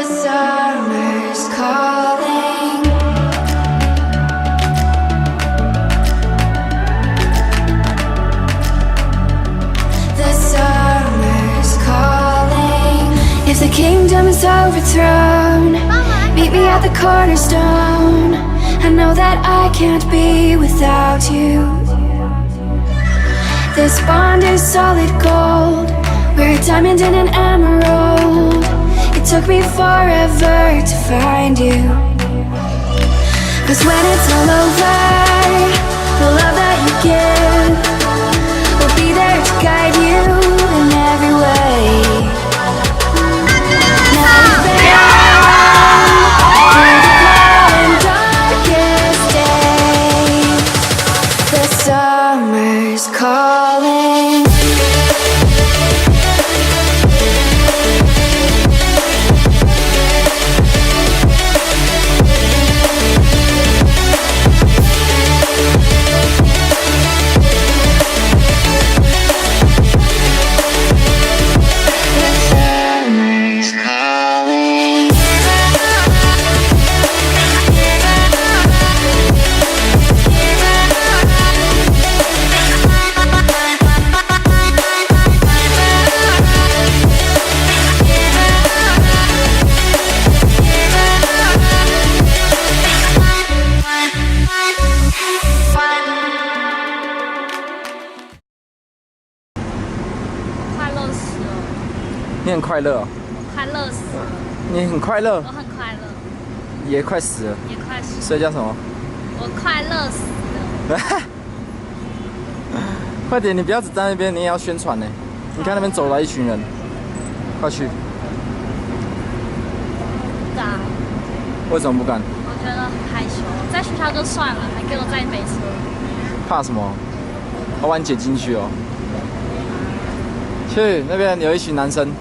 The summer's calling. The summer's calling. If the kingdom is overthrown, meet me at the cornerstone. I know that I can't be without you. This bond is solid gold. We're a diamond and an emerald. It took me forever to find you. 'Cause when it's all over, the love that you give will be there to guide you in every way. Now we've been through the cold and darkest days. The summer's calling.你很快乐哦，快乐死了。你很快乐，我很快乐，也快死了，也快死了。所以叫什么？我快乐死了。快点，你不要只站那边，你也要宣传呢。你看那边走来一群人，快去。不敢，为什么不敢？我觉得很害羞，在学校就算了，还给我载北车。怕什么？我把你捡进去哦。去那边有一群男生。